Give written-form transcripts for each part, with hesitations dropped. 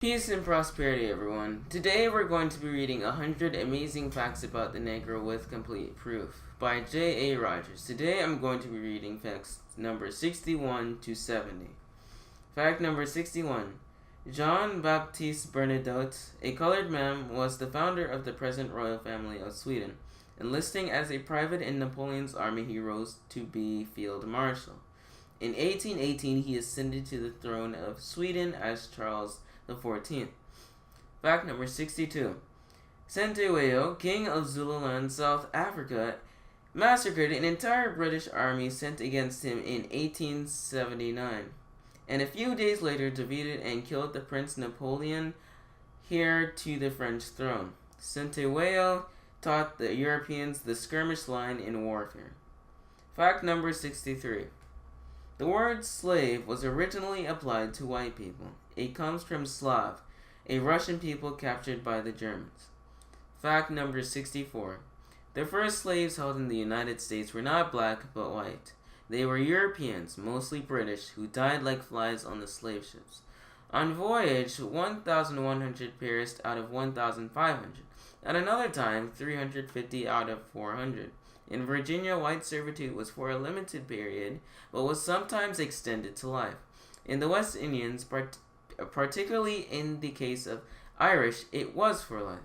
Peace and prosperity, everyone. Today we're going to be reading 100 Amazing Facts About the Negro with Complete Proof by J.A. Rogers. Today I'm going to be reading facts number 61 to 70. Fact number 61. Jean-Baptiste Bernadotte, a colored man, was the founder of the present royal family of Sweden. Enlisting as a private in Napoleon's army, he rose to be field marshal. In 1818, he ascended to the throne of Sweden as Charles the 14th. Fact number 62. Senteweyo, king of Zululand, South Africa, massacred an entire British army sent against him in 1879, and a few days later defeated and killed the Prince Napoleon, heir to the French throne. Senteweyo taught the Europeans the skirmish line in warfare. Fact number 63. The word slave was originally applied to white people. It comes from Slav, a Russian people captured by the Germans. Fact number 64. The first slaves held in the United States were not black but white. They were Europeans, mostly British, who died like flies on the slave ships. On voyage, 1,100 perished out of 1,500. At another time, 350 out of 400. In Virginia, white servitude was for a limited period, but was sometimes extended to life. In the West Indies, particularly in the case of Irish, it was for life.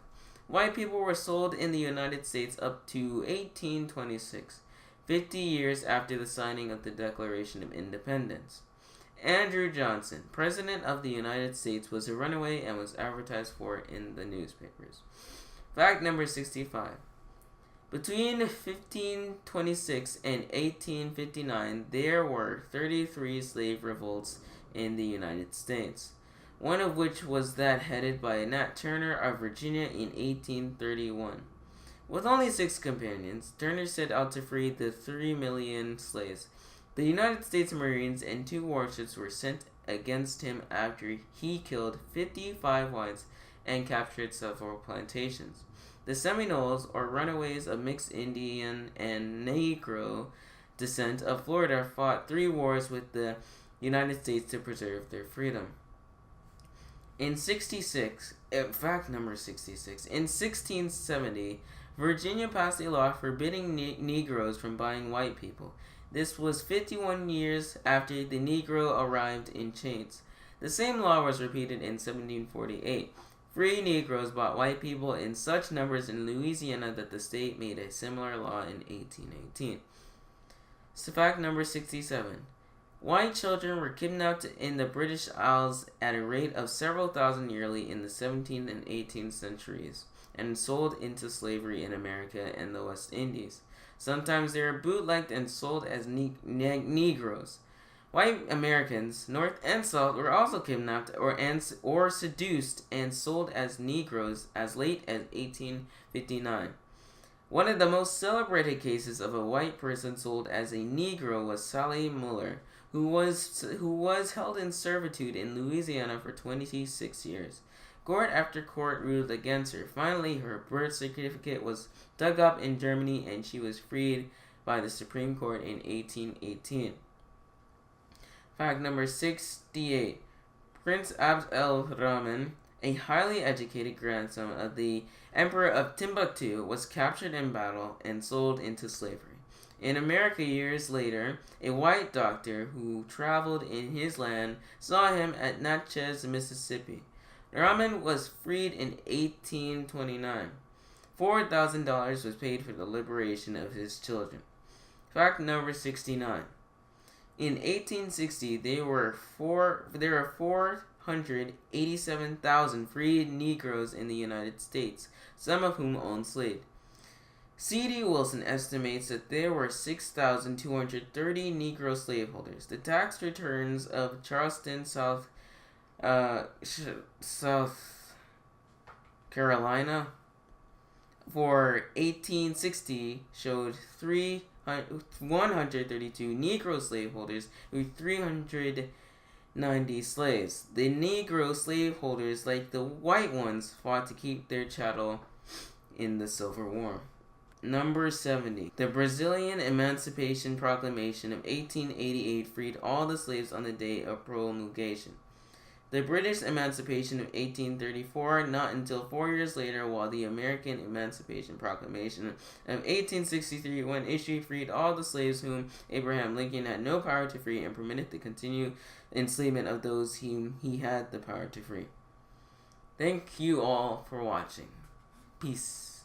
White people were sold in the United States up to 1826, 50 years after the signing of the Declaration of Independence. Andrew Johnson, President of the United States, was a runaway and was advertised for in the newspapers. Fact number 65. Between 1526 and 1859, there were 33 slave revolts in the United States, one of which was that headed by Nat Turner of Virginia in 1831. With only 6 companions, Turner set out to free the 3 million slaves. The United States Marines and 2 warships were sent against him after he killed 55 whites and captured several plantations. The Seminoles, or runaways of mixed Indian and Negro descent of Florida, fought 3 wars with the United States to preserve their freedom. In 1670, Virginia passed a law forbidding Negroes from buying white people. This was 51 years after the Negro arrived in chains. The same law was repeated in 1748. Free Negroes bought white people in such numbers in Louisiana that the state made a similar law in 1818. So fact number 67. White children were kidnapped in the British Isles at a rate of several thousand yearly in the 17th and 18th centuries and sold into slavery in America and the West Indies. Sometimes they were bootlegged and sold as Negroes. White Americans, North and South, were also kidnapped or seduced and sold as Negroes as late as 1859. One of the most celebrated cases of a white person sold as a Negro was Sally Muller, who was held in servitude in Louisiana for 26 years. Court after court ruled against her. Finally, her birth certificate was dug up in Germany and she was freed by the Supreme Court in 1818. Fact number 68. Prince Abd el-Rahman, a highly educated grandson of the Emperor of Timbuktu, was captured in battle and sold into slavery. In America years later, a white doctor who traveled in his land saw him at Natchez, Mississippi. Rahman was freed in 1829. $4,000 was paid for the liberation of his children. Fact number 69. In 1860, there were 487,000 freed Negroes in the United States, some of whom owned slaves. C.D. Wilson estimates that there were 6,230 Negro slaveholders. The tax returns of Charleston, South Carolina, for 1860 showed 132 Negro slaveholders with 390 slaves. The Negro slaveholders, like the white ones, fought to keep their chattel in the Civil War. Number 70. The Brazilian Emancipation Proclamation of 1888 freed all the slaves on the day of promulgation. The British Emancipation of 1834, not until 4 years later, while the American Emancipation Proclamation of 1863, when issued, freed all the slaves whom Abraham Lincoln had no power to free and permitted the continued enslavement of those whom he had the power to free. Thank you all for watching. Peace.